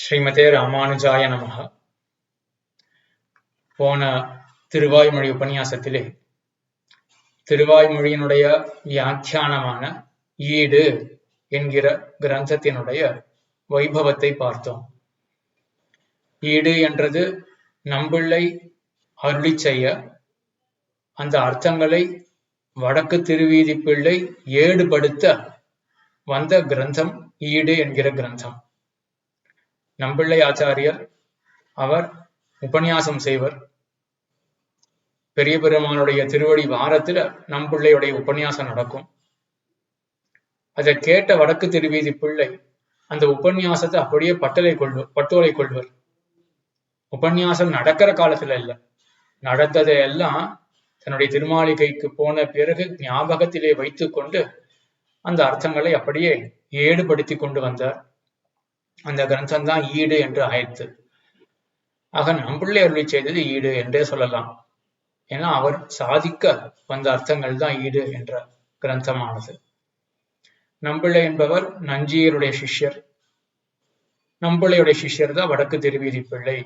ஸ்ரீமதே ராமானுஜாய நமஹ. போன திருவாய்மொழி உபன்யாசத்திலே திருவாய்மொழியினுடைய வியாக்கியானமான ஈடு என்கிற கிரந்தத்தினுடைய வைபவத்தை பார்த்தோம். ஈடு என்றது நம்பிள்ளை அருளி செய்ய அந்த அர்த்தங்களை வடக்கு திருவீதி பிள்ளை ஏடுபடுத்த வந்த கிரந்தம் ஈடு என்கிற கிரந்தம். நம்பிள்ளை ஆச்சாரியர் அவர் உபன்யாசம் செய்வர். பெரிய பெருமானுடைய திருவடி வாரத்துல நம்பிள்ளையுடைய உபன்யாசம் நடக்கும். அதை கேட்ட வடக்கு திருவீதி பிள்ளை அந்த உபன்யாசத்தை அப்படியே பட்டோலை கொள்வர். உபன்யாசம் நடக்கிற காலத்துல இல்ல, நடந்ததை எல்லாம் தன்னுடைய திருமாளிகைக்கு போன பிறகு ஞாபகத்திலே வைத்து கொண்டு அந்த அர்த்தங்களை அப்படியே ஏடுபடுத்தி கொண்டு வந்தார். அந்த கிரந்தம் தான் ஈடு என்று ஆயிடுத்து. ஆக நம்பிள்ளை அருளி செய்தது ஈடு என்றே சொல்லலாம். ஏன்னா அவர் சாதிக்க வந்த அர்த்தங்கள் தான் ஈடு என்ற கிரந்தமானது. நம்பிள்ளை என்பவர் நஞ்சியருடைய சிஷ்யர். நம்பிள்ளையுடைய சிஷ்யர் தான் வடக்கு திருவீதி பிள்ளை.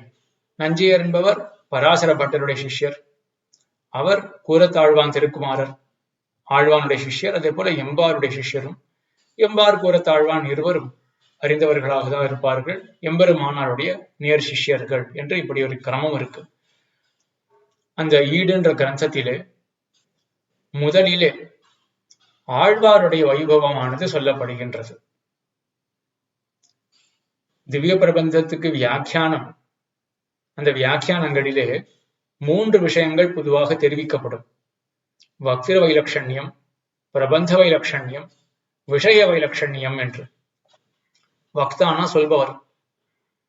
நஞ்சியர் என்பவர் பராசர பட்டருடைய சிஷ்யர். அவர் கூரத்தாழ்வான் திருக்குமாரர் ஆழ்வானுடைய சிஷ்யர். அதே போல எம்பாருடைய சிஷ்யரும். எம்பார் கூரத்தாழ்வான் இருவரும் அறிந்தவர்களாக தான் இருப்பார்கள். எம்பெருமானாருடைய நேர் சிஷ்யர்கள் என்று இப்படி ஒரு கிரமம் இருக்கு. அந்த ஈடுன்ற கிரந்தத்திலே முதலிலே ஆழ்வாருடைய வைபவமானது சொல்லப்படுகின்றது. திவ்ய பிரபந்தத்துக்கு வியாக்கியானம், அந்த வியாக்கியானங்களிலே 3 விஷயங்கள் பொதுவாக தெரிவிக்கப்படும். வக்திர வைலட்சண்யம், பிரபந்த வைலட்சண்யம், விஷய வைலட்சண்யம் என்று. வக்தானா சொல்பவர்,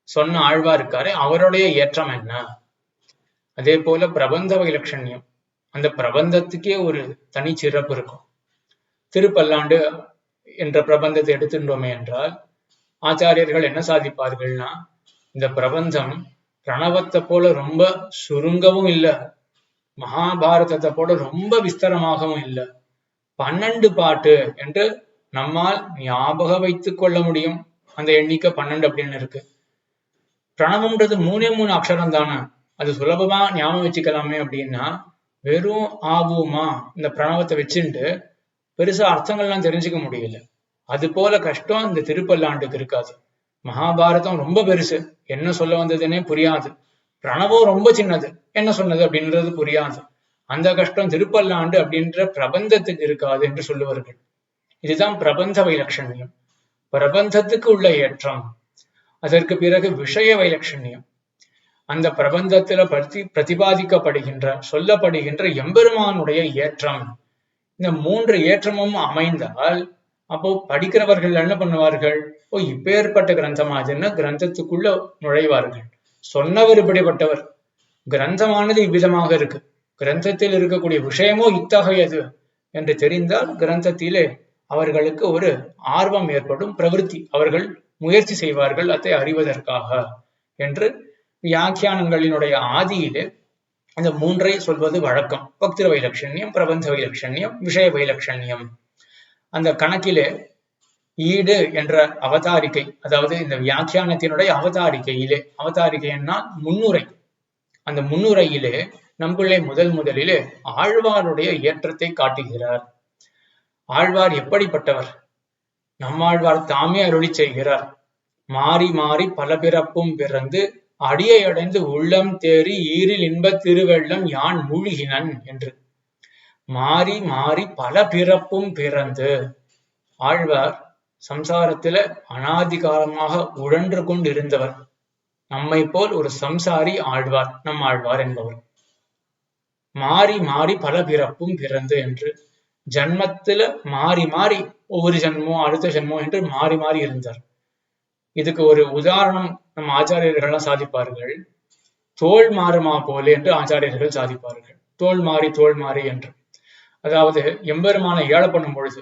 சொன்ன ஆழ்வார் இருக்காரு, அவருடைய ஏற்றம் என்ன. அதே போல பிரபந்த வைலட்சண்யம், அந்த பிரபந்தத்துக்கே ஒரு தனி சிறப்பு இருக்கும். திருப்பல்லாண்டு என்ற பிரபந்தத்தை எடுத்துட்டோமே என்றால் ஆச்சாரியர்கள் என்ன சாதிப்பார்கள்னா, இந்த பிரபந்தம் பிரணவத்தை போல ரொம்ப சுருங்கவும் இல்லை, மகாபாரதத்தை போல ரொம்ப விஸ்தரமாகவும் இல்லை, 12 பாட்டு என்று நம்மால் ஞாபகம் வைத்துக் கொள்ள முடியும். அந்த எண்ணிக்கை 12 அப்படின்னு இருக்கு. பிரணவம்ன்றது 3 அக்ஷரம் தானே, அது சுலபமா ஞாபகம் வச்சுக்கலாமே அப்படின்னா, வெறும் ஆவுமா இந்த பிரணவத்தை வச்சுட்டு பெருசா அர்த்தங்கள்லாம் தெரிஞ்சுக்க முடியல. அது போல கஷ்டம் இந்த திருப்பல்லாண்டுக்கு இருக்காது. மகாபாரதம் ரொம்ப பெருசு, என்ன சொல்ல வந்ததுன்னே புரியாது. பிரணவம் ரொம்ப சின்னது, என்ன சொன்னது அப்படின்றது புரியாது. அந்த கஷ்டம் திருப்பல்லாண்டு அப்படின்ற பிரபந்தத்துக்கு இருக்காது என்று சொல்லுவார்கள். இதுதான் பிரபந்த வைலட்சண்யம், பிரபந்தத்துக்கு உள்ள ஏற்றம். அதற்கு பிறகு விஷய வைலட்சண்யம், அந்த பிரபந்தத்துல பிரதிபாதிக்கப்படுகின்ற சொல்லப்படுகின்ற எம்பெருமானுடைய ஏற்றம். இந்த 3 ஏற்றமும் அமைந்தால் அப்போ படிக்கிறவர்கள் என்ன பண்ணுவார்கள், இப்பேற்பட்ட கிரந்தமாதுன்னு கிரந்தத்துக்குள்ள நுழைவார்கள். சொன்னவர் இப்படிப்பட்டவர், கிரந்தமானது இவ்விதமாக இருக்கு, கிரந்தத்தில் இருக்கக்கூடிய விஷயமோ இத்தகையது என்று தெரிந்தால் கிரந்தத்திலே அவர்களுக்கு ஒரு ஆர்வம் ஏற்படும், பிரவிற்த்தி, அவர்கள் முயற்சி செய்வார்கள் அதை அறிவதற்காக என்று வியாக்கியானங்களினுடைய ஆதியிலே அந்த 3ஐ சொல்வது வழக்கம். பக்திர வைலட்சண்யம், பிரபந்த வைலட்சண்யம், விஷய வைலட்சண்யம். அந்த கணக்கிலே ஈடு என்ற அவதாரிகை, அதாவது இந்த வியாக்கியானத்தினுடைய அவதாரிகையிலே, அவதாரிகைன்னா முன்னுரை, அந்த முன்னுரையிலே நம்பிள்ளை முதலிலே ஆழ்வாருடைய ஏற்றத்தை காட்டுகிறார். ஆழ்வார் எப்படிப்பட்டவர், நம்மாழ்வார் தாமே அருளி செய்கிறார். மாறி மாறி பல பிறப்பும் பிறந்து அடியை அடைந்து உள்ளம் தேறி ஈரில் இன்பத் திருவெள்ளம் யான் மூழ்கினன் என்று. மாறி மாறி பல பிறப்பும் பிறந்து, ஆழ்வார் சம்சாரத்துல அனாதிகாலமாக உழன்று கொண்டிருந்தவர். நம்மை போல் ஒரு சம்சாரி ஆழ்வார், நம் ஆழ்வார் என்பவர். மாறி மாறி பல பிறப்பும் பிறந்து என்று, ஜன்மத்துல மாறி மாறி ஒவ்வொரு ஜன்மம் அடுத்த ஜன்மம் என்று மாறி மாறி இருந்தார். இதுக்கு ஒரு உதாரணம் நம் ஆச்சாரியர்கள்லாம் சாதிப்பார்கள். தோல் மாறுமா போல என்று ஆச்சாரியர்கள் சாதிப்பார்கள். தோல் மாறி என்று, அதாவது எம்பெருமான ஏழை பண்ணும் பொழுது,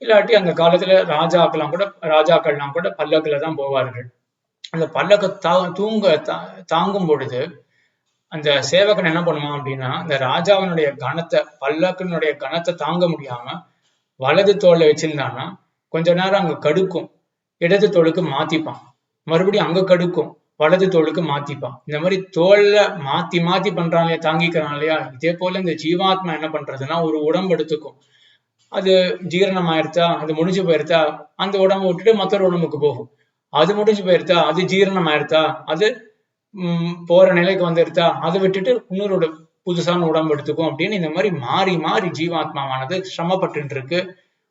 இல்லாட்டி அந்த காலத்துல ராஜாக்கள்லாம் கூட பல்லக்குல தான் போவார்கள். அந்த பல்லக்க தாங்கும் பொழுது அந்த சேவகன் என்ன பண்ணுவான் அப்படின்னா, அந்த ராஜாவினுடைய கணத்தை, பல்லக்கினுடைய கணத்தை தாங்க முடியாம வலது தோல்ல வச்சிருந்தான்னா கொஞ்ச நேரம் அங்க கடுக்கும், இடது தோளுக்கு மாத்திப்பான். மறுபடியும் அங்க கடுக்கும், வலது தோளுக்கு மாத்திப்பான். இந்த மாதிரி தோல்ல மாத்தி மாத்தி பண்றான் இல்லையா, தாங்கிக்கிறான் இல்லையா. இதே போல இந்த ஜீவாத்மா என்ன பண்றதுன்னா, ஒரு உடம்பு எடுத்துக்கும். அது ஜீரணம் ஆயிருச்சா, அது முடிஞ்சு போயிருச்சா, அந்த உடம்பு விட்டுட்டு மற்றொரு உடம்புக்கு போகும். அது முடிஞ்சு போயிருச்சா, அது ஜீரணம் ஆயிருச்சா, அது போற நிலைக்கு வந்துருச்சா, அதை விட்டுட்டு இன்னொரு புதுசான உடம்பு எடுத்துக்கும். அப்படின்னு இந்த மாதிரி மாறி மாறி ஜீவாத்மாவானது சிரமப்பட்டு இருக்கு.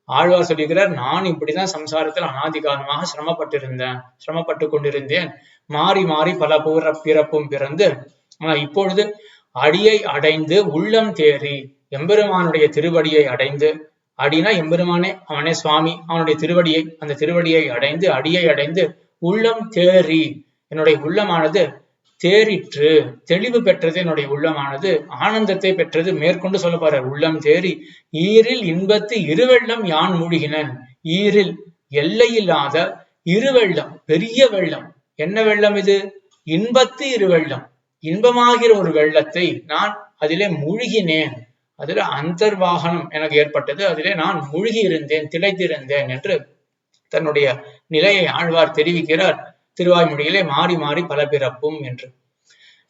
ஆழ்வார் சொல்லுகிறார், நான் இப்படிதான் சம்சாரத்தில் அனாதி காலமாக சிரமப்பட்டு கொண்டிருந்தேன். மாறி மாறி பல பிறப்பும் பிறந்து இப்பொழுது அடியை அடைந்து உள்ளம் தேறி எம்பெருமானுடைய திருவடியை அடைந்து, அடினா எம்பெருமானே, அவனே சுவாமி, அவனுடைய திருவடியை, அந்த திருவடியை அடைந்து, அடியை அடைந்து உள்ளம் தேறி, என்னுடைய உள்ளமானது தேறிற்று, தெளிவு பெற்றது. என்னுடைய உள்ளமானது ஆனந்தத்தை பெற்றது. மேற்கொண்டு சொல்ல போற, உள்ளம் தேறி ஈரில் இன்பத்து இருவெள்ளம் யான் மூழ்கினன். ஈரில் எல்லையில்லாத இருவெள்ளம், பெரிய வெள்ளம். என்ன வெள்ளம் இது? இன்பத்து இருவெள்ளம், இன்பமாகிற ஒரு வெள்ளத்தை நான் அதிலே மூழ்கினேன். அதுல அந்தர்வாகனம் எனக்கு ஏற்பட்டது. அதிலே நான் மூழ்கி இருந்தேன், திளைத்திருந்தேன் என்று தன்னுடைய நிலையை ஆழ்வார் தெரிவிக்கிறார் திருவாய்மொழியிலே, மாறி மாறி பல பிறப்பும் என்று.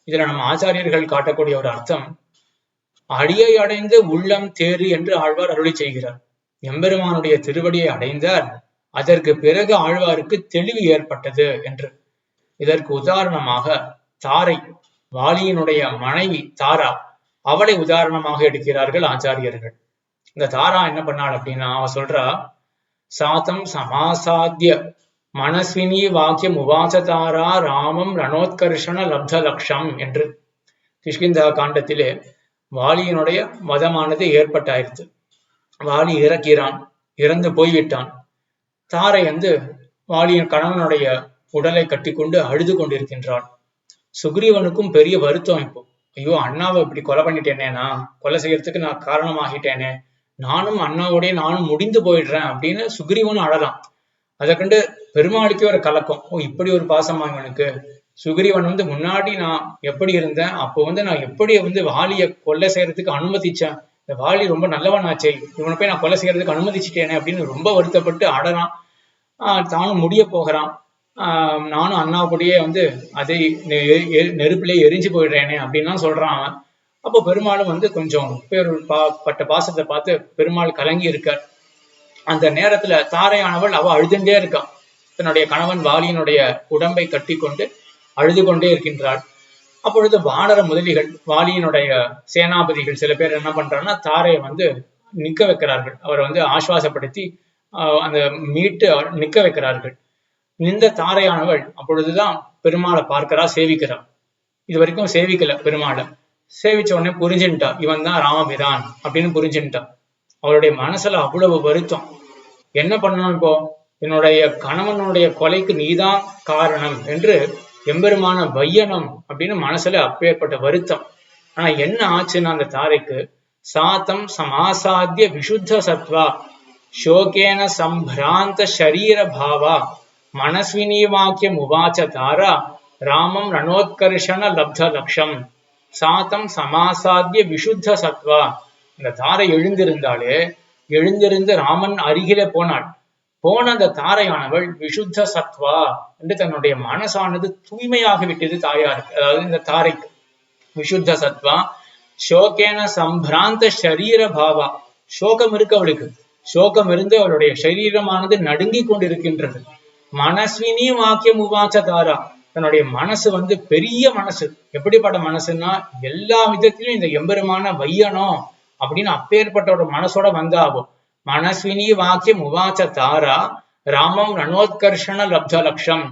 இதுல நம்ம ஆச்சாரியர்கள் காட்டக்கூடிய ஒரு அர்த்தம், அடியை அடைந்து உள்ளம் தேறு என்று ஆழ்வார் அருளி செய்கிறார். எம்பெருமானுடைய திருவடியை அடைந்தார், அதற்கு பிறகு ஆழ்வாருக்கு தெளிவு ஏற்பட்டது என்று. இதற்கு உதாரணமாக தாரை, வாலியினுடைய மனைவி தாரா, அவளை உதாரணமாக எடுக்கிறார்கள் ஆச்சாரியர்கள். இந்த தாரா என்ன பண்ணாள் அப்படின்னா, அவ சொல்றா, சாதம் சமாசாத்திய மனஸ்வினி வாக்கியம் உவாசதாரா ராமம் ரணோத்கர்ஷண லப்த லட்சம் என்று. கிஷ்கிந்தா காண்டத்திலே வாலியினுடைய மதமானது ஏற்பட்டாயிருச்சு. வாலி இறந்து போய்விட்டான். தாரை வாலியின் கணவனுடைய உடலை கட்டிக்கொண்டு அழுது கொண்டிருக்கின்றாள். சுக்ரீவனுக்கும் பெரிய வருத்தம். இப்போ ஐயோ, அண்ணாவை இப்படி கொலை பண்ணிட்டேனே, நான் கொலை செய்யறதுக்கு நான் காரணமாகிட்டேனே, நானும் அண்ணாவோடைய நானும் முடிந்து போயிடுறேன் அப்படின்னு சுக்ரீவனும் அழலாம். அதை கண்டு பெருமாளுக்கே ஒரு கலக்கம். ஓ, இப்படி ஒரு பாசமா இவனுக்கு. சுக்ரீவன் முன்னாடி நான் எப்படி இருந்தேன், அப்போ நான் எப்படி வாலியை கொலை செய்யறதுக்கு அனுமதிச்சேன், இந்த வாலி ரொம்ப நல்லவன் ஆச்சே, இவனை போய் நான் கொலை செய்யறதுக்கு அனுமதிச்சுட்டேனே அப்படின்னு ரொம்ப வருத்தப்பட்டு அடறான். தானும் முடிய போகிறான். நானும் அண்ணாவுடைய அதை நெருப்பிலே எரிஞ்சு போயிடுறேனே அப்படின்லாம் சொல்றான் அவன். அப்போ பெருமாளும் கொஞ்சம் பட்ட பாசத்தை பார்த்து பெருமாள் கலங்கி இருக்கார். அந்த நேரத்துல தாரையானவள் அவ அழுதுண்டே இருக்கான். தன்னுடைய கணவன் வாலியினுடைய உடம்பை கட்டி கொண்டு அழுது கொண்டே இருக்கின்றாள். அப்பொழுது வானர முதலிகள், வாலியினுடைய சேனாபதிகள் சில பேர் என்ன பண்றாங்கன்னா, தாரையை நிக்க வைக்கிறார்கள். அவரை ஆசுவாசப்படுத்தி அந்த மீட்டு நிக்க வைக்கிறார்கள். இந்த தாரையானவள் அப்பொழுதுதான் பெருமாளை பார்க்கிறா, சேவிக்கிறான். இது வரைக்கும் சேவிக்கல பெருமாளை. சேவிச்ச உடனே புரிஞ்சுட்டா, இவன் தான் ராமபிரான் அப்படின்னு புரிஞ்சுட்டா. அவருடைய மனசுல அவ்வளவு வருத்தம். என்ன பண்ணணும், இப்போ என்னுடைய கணவனுடைய கொலைக்கு நீதான் காரணம் என்று எம்பெருமான வையனம் அப்படின்னு மனசுல அப்பேற்பட்ட வருத்தம். ஆனா என்ன ஆச்சுன்னா, அந்த தாரைக்கு சாத்தம் சமாசாத்திய விசுத்த சத்வா சோகேன சம்பிராந்த ஷரீர பாவா மனஸ்வினி வாக்கியம் உவாச்ச தாரா ராமம் ரணோத்கர்ஷண லப்த லட்சம். சாத்தம் சமாசாத்திய விசுத்த சத்வா. இந்த தாரை எழுந்திருந்து ராமன் அருகிலே போனாள். போன அந்த தாரையானவள் விசுத்த சத்வா என்று தன்னுடைய மனசானது தூய்மையாக விட்டது தாயாருக்கு, அதாவது இந்த தாரைக்கு. விசுத்த சத்வா சோகேன சம்பிராந்த ஷரீர பாவா. சோகம் இருக்கு அவளுக்கு, சோகம் இருந்து அவளுடைய சரீரமானது நடுங்கி கொண்டிருக்கின்றது. மனஸ்வினி வாக்கியம் உவாச்ச தாரா. தன்னுடைய மனசு பெரிய மனசு. எப்படிப்பட்ட மனசுன்னா, எல்லா விதத்திலும் இந்த எம்பெருமான வையணும் அப்படின்னு அப்பேற்பட்ட ஒரு மனசோட வந்தாகும். மனஸ்வினி வாக்கியம் உவாச்ச தாரா ராமம் ரணோத்கர்ஷண லப்த லட்சம்.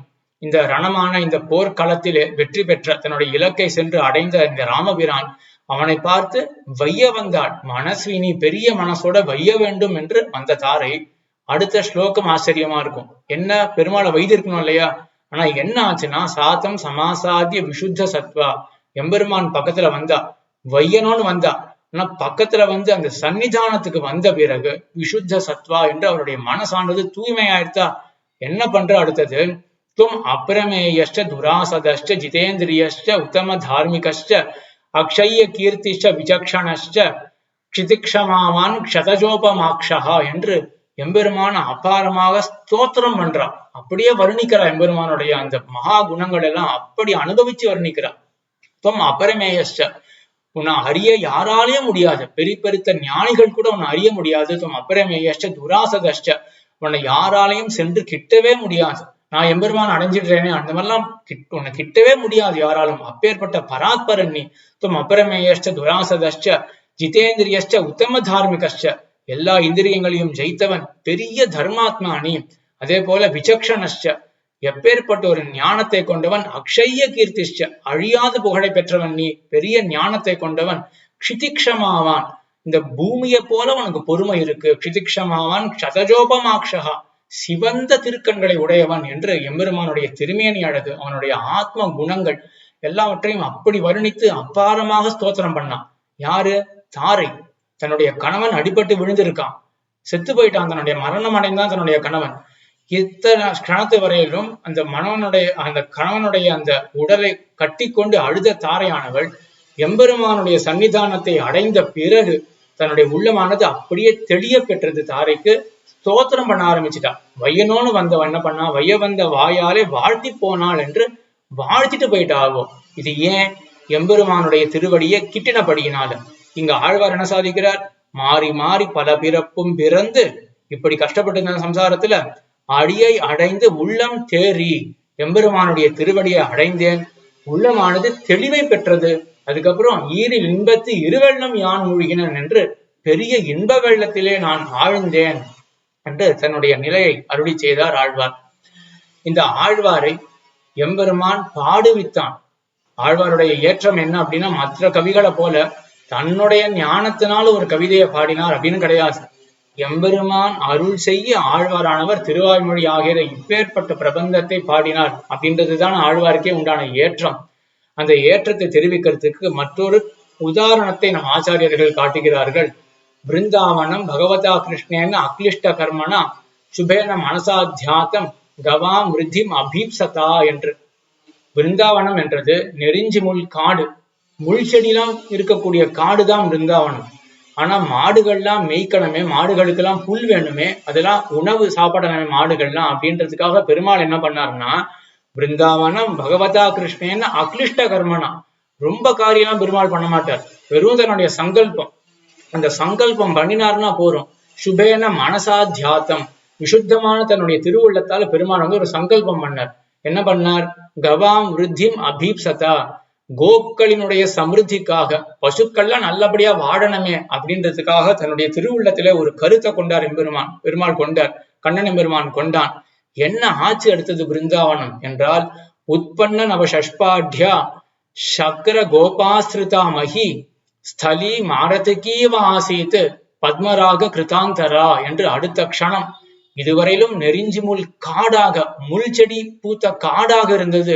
இந்த ரணமான இந்த போர்க்களத்திலே வெற்றி பெற்ற தன்னுடைய இலக்கை சென்று அடைந்த இந்த ராமபிரான் அவனை பார்த்து வைய வந்தாள். மனஸ்வினி பெரிய மனசோட வைய வேண்டும் என்று வந்த தாரை. அடுத்த ஸ்லோகம் ஆச்சரியமா இருக்கும். என்ன, பெருமாளை வைத்திருக்கணும் இல்லையா? ஆனா என்ன ஆச்சுன்னா, சாத்தம் சமாசாத்திய விசுத்த சத்வா. எம்பெருமான் பக்கத்துல வந்தா, வையனோன்னு வந்தா. ஆனா பக்கத்துல அந்த சன்னிதானத்துக்கு வந்த பிறகு விசுத்த சத்வா என்று அவருடைய மனசானது தூய்மையாயிருத்தா. என்ன பண்ற அடுத்தது, தும் அப்ரமேயஷ்ட துராசதஷ்ட ஜிதேந்திரியஷ்ட உத்தம தார்மிகஷ்ட அக்ஷய கீர்த்திஷ்ட விசக்ஷணஷ்ட க்ஷிதிக்ஷமாவான் க்ஷதஜோபமாக்ஷா என்று எம்பெருமான அபாரமாக ஸ்தோத்திரம் பண்றா, அப்படியே வர்ணிக்கிறா. எம்பெருமானுடைய அந்த மகா குணங்கள் எல்லாம் அப்படி அனுபவிச்சு வர்ணிக்கிறா. துவம் அபரமேயஸ்ட, உன்னை அறிய யாராலேயும் முடியாது, பெரிய பெருத்த ஞானிகள் கூட உன்னை அறிய முடியாது. துவம் அபரமேயஸ்ட துராசதஷ்ட, உன்னை யாராலையும் சென்று கிட்டவே முடியாது. நான் எம்பெருமான் அடைஞ்சிடுறேனே அந்த மாதிரிலாம் உன்னை கிட்டவே முடியாது யாராலும். அப்பேற்பட்ட பராத்பரன் நீ. துவம் அபரமேயஸ்ட துராசதஷ்ட ஜிதேந்திரியஸ்ட உத்தம தார்மிகஷ்ட, எல்லா இந்திரியங்களையும் ஜெயித்தவன், பெரிய தர்மாத்மா நீ. அதே போல விசக்ஷணஷ்ட, எப்பேற்பட்ட ஒரு ஞானத்தை கொண்டவன். அக்ஷய கீர்த்திஷ்ட, அழியாத புகழை பெற்றவன் நீ, பெரிய ஞானத்தை கொண்டவன். க்ஷிதிக்ஷமாவான், இந்த பூமியை போல உனக்கு பொறுமை இருக்கு. க்ஷிதிக்ஷமாவான் க்ஷதஜோபமாக்ஷகா, சிவந்த திருக்கண்களை உடையவன் என்று எம்பெருமானுடைய திருமேனி அழகு, அவனுடைய ஆத்ம குணங்கள் எல்லாவற்றையும் அப்படி வர்ணித்து அபாரமாக ஸ்தோத்திரம் பண்ணான். யாரு? தாரை. தன்னுடைய கணவன் அடிபட்டு விழுந்திருக்கான், செத்து போயிட்டான், தன்னுடைய மரணம் அடைந்தான் தன்னுடைய கணவன். இத்தனை கணத்து வரையிலும் அந்த கணவனுடைய அந்த உடலை கட்டி கொண்டு அழுத தாரையானவள் எம்பெருமானுடைய சன்னிதானத்தை அடைந்த பிறகு தன்னுடைய உள்ளமானது அப்படியே தெளிய பெற்றது. தாரைக்கு ஸ்தோத்திரம் பண்ண ஆரம்பிச்சுட்டா. வையனோன்னு வந்தவன் என்ன பண்ணா, வைய வந்த வாயாலே வாழ்த்தி போனாள் என்று வாழ்த்திட்டு போயிட்டாவோ. இது ஏன்? எம்பெருமானுடைய திருவடியை கிட்டினபடியினால. இங்க ஆழ்வார் என்ன சாதிக்கிறார்? மாறி மாறி பல பிறப்பும் பிறந்து இப்படி கஷ்டப்பட்டு சம்சாரத்துல அடியை அடைந்து உள்ளம் தேறி எம்பெருமானுடைய திருவடியை அடைந்தேன், உள்ளமானது தெளிவை பெற்றது. அதுக்கப்புறம் ஈரில் இன்பத்து இருவெள்ளம் யான் மூழ்கினன் என்று பெரிய இன்ப வெள்ளத்திலே நான் ஆழ்ந்தேன் என்று தன்னுடைய நிலையை அருளி செய்தார் ஆழ்வார். இந்த ஆழ்வாரை எம்பெருமான் பாடுவித்தான். ஆழ்வாருடைய ஏற்றம் என்ன அப்படின்னா, மற்ற கவிகளை போல தன்னுடைய ஞானத்தினால ஒரு கவிதையை பாடினார் அப்படின்னு கிடையாது. எம்பெருமான் அருள் செய்ய ஆழ்வாரானவர் திருவாய்மொழி ஆகிற இப்பேற்பட்ட பிரபந்தத்தை பாடினார் அப்படின்றதுதான் ஆழ்வாருக்கே உண்டான ஏற்றம். அந்த ஏற்றத்தை தெரிவிக்கிறதுக்கு மற்றொரு உதாரணத்தை நம் ஆச்சாரியர்கள் காட்டுகிறார்கள். பிருந்தாவனம் பகவதா கிருஷ்ணேன அக்லிஷ்ட கர்மனா சுபேன மனசாத்தியாத்தம் கவாம் ரித்திம் அபீப்சதா என்று. பிருந்தாவனம் என்றது நெறிஞ்சி முள் காடு, முள் செடிலாம் இருக்கக்கூடிய காடுதான் பிருந்தாவனம். ஆனா மாடுகள்லாம் மேய்க்கணுமே, மாடுகளுக்கெல்லாம் புல் வேணுமே, அதெல்லாம் உணவு சாப்பிடணுமே மாடுகள்லாம் அப்படின்றதுக்காக பெருமாள் என்ன பண்ணாருன்னா, பிருந்தாவனம் பகவதா கிருஷ்ணேன்னு அக்லிஷ்ட கர்மனா, ரொம்ப காரியம்லாம் பெருமாள் பண்ண மாட்டார். வெறும் தன்னுடைய சங்கல்பம், அந்த சங்கல்பம் பண்ணினார்னா போறோம். சுபேன மனசாத்தியாத்தம், விசுத்தமான தன்னுடைய திருவுள்ளத்தால பெருமாள் ஒரு சங்கல்பம் பண்ணார். என்ன பண்ணார்? கவாம் விருத்திம் அபீப்சதா, கோக்களினுடைய சமிருத்திக்காக, பசுக்கள்லாம் நல்லபடியா வாழணுமே அப்படின்றதுக்காக தன்னுடைய திருவுள்ளத்திலே ஒரு கருத்தை கொண்டார் பெருமாள் கொண்டார், கண்ணன் பெருமான் கொண்டான். என்ன ஆட்சி எடுத்தது பிருந்தாவனம் என்றால், உற்பன்ன நவ ஷஷ்பாட்யா சக்கர கோபாஸ்திருதா மகி ஸ்தலி மாரதிகீவ ஆசீத் பத்மராக கிருதாந்தரா என்று அடுத்த க்ஷணம் இதுவரையிலும் நெறிஞ்சி முள் காடாக, முள் செடி பூத்த காடாக இருந்தது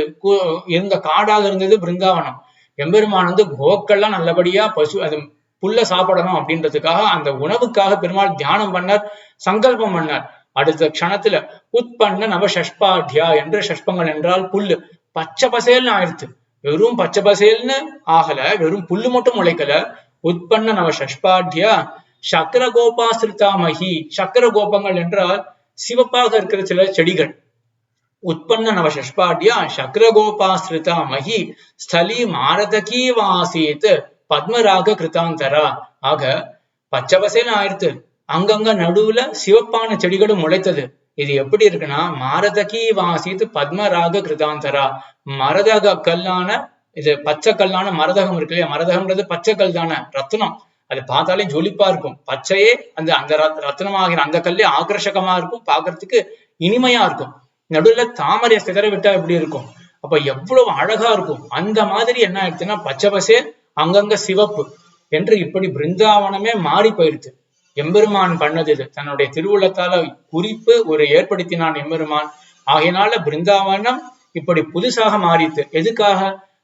பிருந்தாவனம். எம்பெருமான் கோக்கள்லாம் நல்லபடியா அது புல்ல சாப்பிடணும் அப்படின்றதுக்காக, அந்த உணவுக்காக பெருமாள் தியானம் பண்ணார், சங்கல்பம் பண்ணார். அடுத்த க்ஷணத்துல உற்பன்ன நவ ஷஷ்பாட்யா என்று, ஷஷ்பங்கள் என்றால் புல்லு, பச்சை பசேல்னு ஆயிடுச்சு. வெறும் பச்சை பசேல்னு ஆகல, வெறும் புல்லு மட்டும் முளைக்கல. உற்பன்ன நவ ஷஷ்பாட்யா சக்கர கோபாஸ்திருதா மகி, சக்கர கோபங்கள் என்றால் சிவப்பாக இருக்கிற சில செடிகள். உற்பன்ன நவ ஷஷ்பாட்யா சக்கர கோபாஸ்திருதா மகி ஸ்தலி மாரதகீ வாசீத் பத்மராக கிருதாந்தரா. ஆக பச்சை பசேல்னு ஆயிடுத்து, அங்கங்க நடுவுல சிவப்பான செடிகளும் முளைத்தது. இது எப்படி இருக்குன்னா, மாரதகீ வாசீத் பத்மராக கிருதாந்தரா, மரதக கல்லான, இது பச்சை கல்லான மரதகம் இருக்கு இல்லையா, மரதகம்ன்றது பச்சை கல் தானே, ரத்னம். அது பார்த்தாலே ஜொலிப்பா இருக்கும். பச்சையே அந்த ரத்னமாகிற அந்த கல்லே ஆகர்ஷகமா இருக்கும், பாக்குறதுக்கு இனிமையா இருக்கும். நடுவுல தாமரையை சிதற விட்டா எப்படி இருக்கும், அப்ப எவ்வளவு அழகா இருக்கும். அந்த மாதிரி என்ன ஆயிடுச்சுன்னா, பச்சை பசே அங்கங்க சிவப்பு என்று இப்படி பிருந்தாவனமே மாறி போயிடுச்சு. எம்பெருமான் பண்ணது இது, தன்னுடைய திருவுள்ளத்தால குறிப்பு ஒரு ஏற்படுத்தினான் எம்பெருமான். ஆகையினால பிருந்தாவனம் இப்படி புதுசாக மாறித்து. எதுக்காக?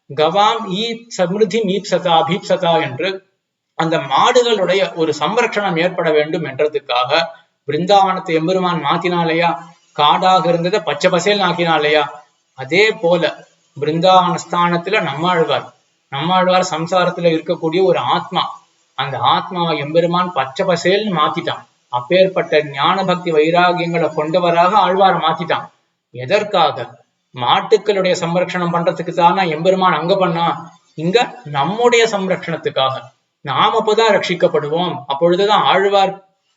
கவாம் ஈ சமிருதி மீப்சதா அபீப்சதா என்று அந்த மாடுகளுடைய ஒரு சம்ரட்சணம் ஏற்பட வேண்டும் என்றதுக்காக பிருந்தாவனத்தை எம்பெருமான் மாத்தினாலையா, காடாக இருந்ததை பச்சை பசேல் ஆக்கினாலையா. அதே போல பிருந்தாவன ஸ்தானத்துல நம்மாழ்வார் சம்சாரத்துல இருக்கக்கூடிய ஒரு ஆத்மா, அந்த ஆத்மாவை எம்பெருமான் பச்சை பசேல்னு மாத்திட்டான். அப்பேற்பட்ட ஞான பக்தி வைராகியங்களை கொண்டவராக ஆழ்வார மாத்திட்டான். எதற்காக? மாட்டுக்களுடைய சம்ரட்சணம் பண்றதுக்கு தானே எம்பெருமான் அங்க பண்ணா. இங்க நம்முடைய சம்ரட்சணத்துக்காக நாம் அப்பதான் ரட்சிக்கப்படுவோம். அப்பொழுதுதான் ஆழ்வார்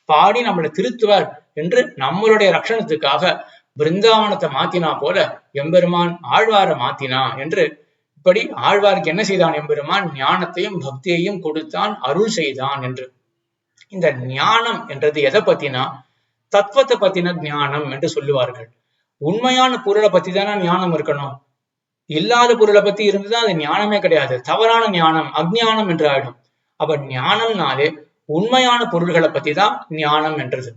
பாடி நம்மளை திருத்துவார் என்று நம்மளுடைய ரட்சணத்துக்காக பிருந்தாவனத்தை மாத்தினா போல எம்பெருமான் ஆழ்வார மாத்தினா என்று, இப்படி ஆழ்வாருக்கு என்ன செய்தான் எம்பெருமான்? ஞானத்தையும் பக்தியையும் கொடுத்தான், அருள் செய்தான் என்று. இந்த ஞானம் என்றது எதை பத்தினா தத்துவத்தை பத்தின ஞானம் என்று சொல்லுவார்கள். உண்மையான பொருளை பத்தி தானே ஞானம் இருக்கணும். இல்லாத பொருளை பத்தி இருந்துதான் அது ஞானமே கிடையாது. தவறான ஞானம் அஜ்ஞானம் என்று ஆயிடும். அப்ப ஞானம்னாலே உண்மையான பொருள்களை பத்தி தான் ஞானம் என்றது.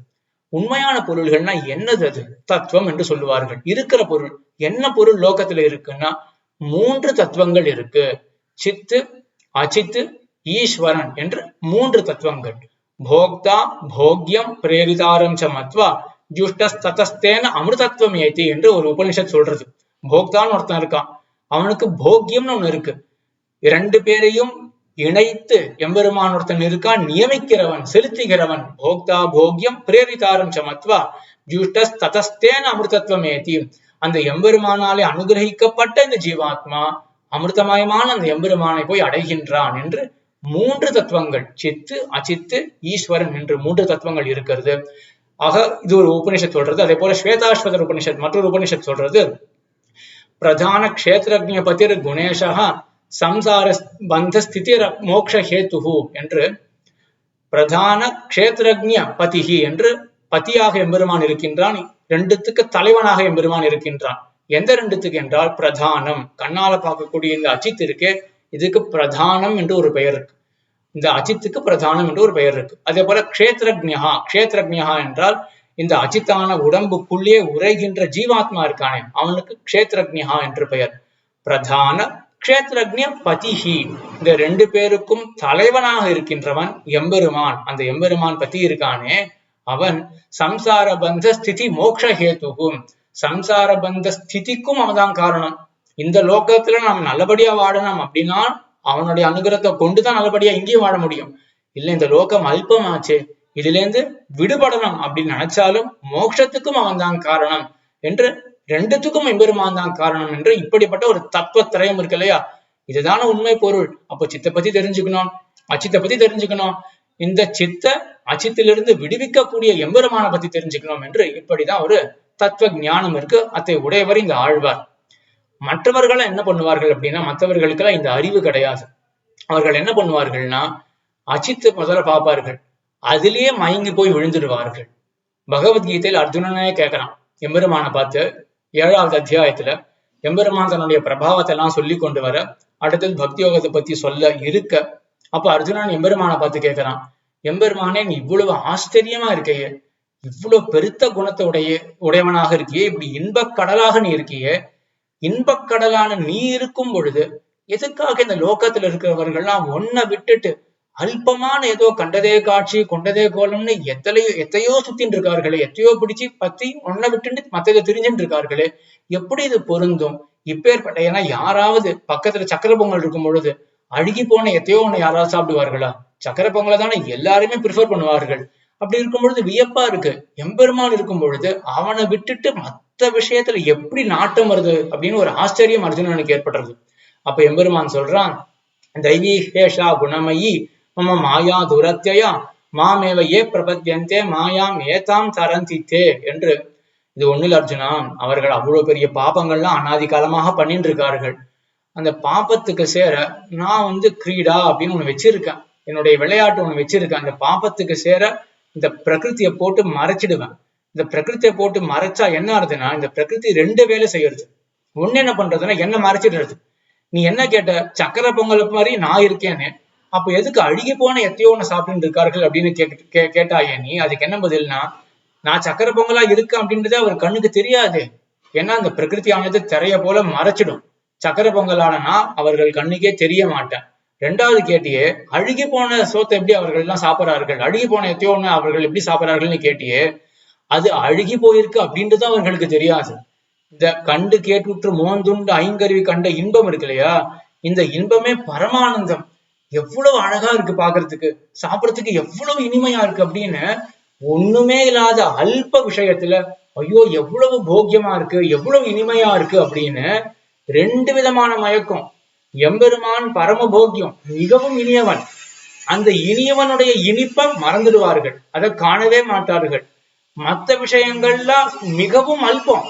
உண்மையான பொருள்கள்னா என்னது? அது தத்துவம் என்று சொல்லுவார்கள். இருக்கிற பொருள் என்ன பொருள் லோகத்துல இருக்குன்னா 3 தத்துவங்கள் இருக்கு. சித்து, அச்சித்து, ஈஸ்வரன் என்று 3 தத்துவங்கள். போக்தா போக்யம் பிரேரிதாரம் சமத்வா ஜுஷ்டஸ்ததஸ்தேன அமிர்தத்துவம் ஏத்தி என்று ஒரு உபனிஷத் சொல்றது. போக்தான்னு ஒருத்தன் இருக்கான், அவனுக்கு போக்யம்னு ஒண்ணு இருக்கு. 2 பேரையும் இணைத்து எம்பெருமான் ஒருத்தன் இருக்கான், நியமிக்கிறவன், செலுத்துகிறவன். போக்தா போக்யம் பிரேரிதாரம் சமத்வா ஜுஷ்டஸ்ததஸ்தேன அமிர்தத்துவம் ஏத்தி. அந்த எம்பெருமானாலே அனுகிரகிக்கப்பட்ட இந்த ஜீவாத்மா அமிர்தமயமான அந்த எம்பெருமானை போய் அடைகின்றான் என்று 3 தத்துவங்கள், சித்து, அச்சித்து, ஈஸ்வரன் என்று 3 தத்துவங்கள் இருக்கிறது. ஆக இது ஒரு உபனிஷத் சொல்றது. அதே போல ஸ்வேதாஸ்வதர் உபனிஷத் மற்றொரு உபனிஷத் சொல்றது, பிரதான க்ஷேத்ரஜ்ஞ பதிர் குணேஷா சம்சார பந்த ஸ்திதி மோக்ஷ ஹேத்து என்று. பிரதான க்ஷேத்ரஜ்ஞ பதிகி என்று பதியாக எம்பெருமான் இருக்கின்றான். 2த்துக்கு தலைவனாக எம்பெருமான் இருக்கின்றான். எந்த 2த்துக்கு என்றால் பிரதானம், கண்ணால பார்க்கக்கூடிய இந்த அச்சித் இருக்கே, இதுக்கு பிரதானம் என்று ஒரு பெயர் இருக்கு. இந்த அச்சித்துக்கு பிரதானம் என்று ஒரு பெயர் இருக்கு. அதே போல க்ஷேத்ரஜ்ஞா, க்ஷேத்ரஜ்ஞா என்றால் இந்த அச்சித்தான உடம்புக்குள்ளே உரைகின்ற ஜீவாத்மா இருக்கானே, அவனுக்கு க்ஷேத்ரஜ்ஞா என்று பெயர். பிரதான க்ஷேத்ரஜ்ஞ பதிஹி, இந்த 2 பேருக்கும் தலைவனாக இருக்கின்றவன் எம்பெருமான். அந்த எம்பெருமான் பத்தி இருக்கானே, அவன் சம்சார பந்த ஸ்திதி மோக்ஷ ஹேத்துகும், சம்சார பந்த ஸ்திதிக்கும் அவன்தான் காரணம். இந்த லோகத்துல நாம் நல்லபடியா வாழணும் அப்படின்னா அவனுடைய அனுகிரகத்தை கொண்டுதான் நல்லபடியா இங்கேயும் வாழ முடியும். இல்ல இந்த லோகம் அல்பமாச்சு, இதுல இருந்து விடுபடணும் அப்படின்னு நினைச்சாலும் மோட்சத்துக்கும் அவன் தான் காரணம் என்று, 2த்துக்கும் எம்பெருமான் தான் காரணம் என்று, இப்படிப்பட்ட ஒரு தத்துவத்திரயம் இருக்கு இல்லையா. இதுதான உண்மை பொருள். அப்போ சித்தை பத்தி தெரிஞ்சுக்கணும், அச்சித்தை பத்தி தெரிஞ்சுக்கணும், இந்த சித்த அச்சித்திலிருந்து விடுவிக்கக்கூடிய எம்பெருமான பத்தி தெரிஞ்சுக்கணும் என்று, இப்படிதான் ஒரு தத்துவ ஞானம் இருக்கு. அதை உடையவர் இந்த ஆழ்வார். மற்றவர்கள் என்ன பண்ணுவார்கள் அப்படின்னா, மற்றவர்களுக்கெல்லாம் இந்த அறிவு கிடையாது. அவர்கள் என்ன பண்ணுவார்கள்னா அச்சித்து முதல்ல பார்ப்பார்கள், அதிலேயே மயங்கி போய் விழுந்துடுவார்கள். பகவத்கீதையில் அர்ஜுனனே கேட்கிறான் எம்பெருமான பார்த்து, 7வது அத்தியாயத்துல எம்பெருமான் தன்னுடைய பிரபாவத்தை எல்லாம் சொல்லி கொண்டு வர, அடுத்தது பக்தி யோகத்தை பத்தி சொல்ல இருக்க, அப்ப அர்ஜுனன் எம்பெருமான பார்த்து கேட்கிறான், எம்பெருமானே நீ இவ்வளவு ஆச்சரியமா இருக்கையே, இவ்வளவு பெருத்த குணத்தை உடையவனாக இருக்கியே, இப்படி இன்பக் கடலாக நீ இருக்கியே, இன்பக்கடலான நீ இருக்கும் பொழுது எதுக்காக இந்த லோகத்துல இருக்கிறவர்கள்லாம் ஒன்ன விட்டுட்டு அல்பமான ஏதோ கண்டதே காட்சி கொண்டதே கோலம்னு எத்தையோ சுத்தின்னு இருக்கார்களே, எத்தையோ பிடிச்சு பத்தி ஒன்ன விட்டுட்டு மத்ததை தெரிஞ்சுட்டு இருக்கார்களே, எப்படி இது பொருந்தும்? இப்பேற்பட்ட, ஏன்னா யாராவது பக்கத்துல சக்கர பொங்கல் இருக்கும் பொழுது அழுகி போன எத்தையோ ஒண்ணு யாராவது சாப்பிடுவார்களா? சக்கர பொங்கலை தானே எல்லாருமே ப்ரிஃபர் பண்ணுவார்கள். அப்படி இருக்கும் பொழுது வியப்பா இருக்கு, எம்பெருமான் இருக்கும் பொழுது அவனை விட்டுட்டு மத்த விஷயத்துல எப்படி நாட்டம் வருது அப்படின்னு ஒரு ஆச்சரியம் அர்ஜுனனுக்கு ஏற்படுறது. அப்ப எம்பெருமான் சொல்றான், தெய்வீ ஹேஷா குணமயி மம மாயா துரத்யா மாமேவ ஏ பிரபத்யந்தே மாயாம் ஏதாம் தரந்தித்தே என்று. இது ஒண்ணில் அர்ஜுனா, அவர்கள் அவ்வளவு பெரிய பாபங்கள்லாம் அனாதி காலமாக பண்ணிட்டு இருக்கார்கள். அந்த பாபத்துக்கு சேர நான் கிரீடா அப்படின்னு ஒண்ணு வச்சிருக்கேன், என்னுடைய விளையாட்டு ஒண்ணு வச்சிருக்கேன். அந்த பாபத்துக்கு சேர இந்த பிரகிருத்தியை போட்டு மறைச்சிடுவேன். இந்த பிரகிருத்தியை போட்டு மறைச்சா என்ன ஆகுதுன்னா, இந்த பிரகிருதி 2 வேலை செய்யறது. ஒண்ணு என்ன பண்றதுன்னா என்ன மறைச்சிடுறது. நீ என்ன கேட்ட, சக்கர பொங்கல் மாதிரி நான் இருக்கேன்னு, அப்ப எதுக்கு அழுகி போன எத்தையோ ஒண்ணு சாப்பிட்டு இருக்கார்கள் அப்படின்னு கேட்டாயே நீ, அதுக்கு என்ன பதில்னா, நான் சக்கர பொங்கலா இருக்கேன் அப்படின்றது அவர் கண்ணுக்கு தெரியாது. ஏன்னா அந்த பிரகிருதியானது திரைய போல மறைச்சிடும். சக்கர பொங்கலானா அவர்கள் கண்ணுக்கே தெரிய மாட்டேன். 2வது கேட்டியே, அழுகி போன சோத்தை எப்படி அவர்கள் எல்லாம் சாப்பிட்றார்கள், அழுகி போன எத்தையோ ஒண்ணு அவர்கள் எப்படி சாப்பிட்றார்கள்னு கேட்டியே, அது அழுகி போயிருக்கு அப்படின்றது அவர்களுக்கு தெரியாது. இந்த கண்டு கேட்டுற்று மோந்துண்டு ஐங்கருவி கண்ட இன்பம் இருக்கு இல்லையா, இந்த இன்பமே பரமானந்தம். எவ்வளவு அழகா இருக்கு பாக்குறதுக்கு, சாப்பிடறதுக்கு எவ்வளவு இனிமையா இருக்கு அப்படின்னு ஒண்ணுமே இல்லாத அல்ப விஷயத்துல ஐயோ எவ்வளவு போக்கியமா இருக்கு, எவ்வளவு இனிமையா இருக்கு அப்படின்னு ரெண்டு விதமான மயக்கம். எம்பெருமான் பரம போக்கியம், மிகவும் இனியவன். அந்த இனியவனுடைய இனிப்பை மறந்துடுவார்கள், அதை காணவே மாட்டார்கள். மற்ற விஷயங்கள்லாம் மிகவும் அல்பம்,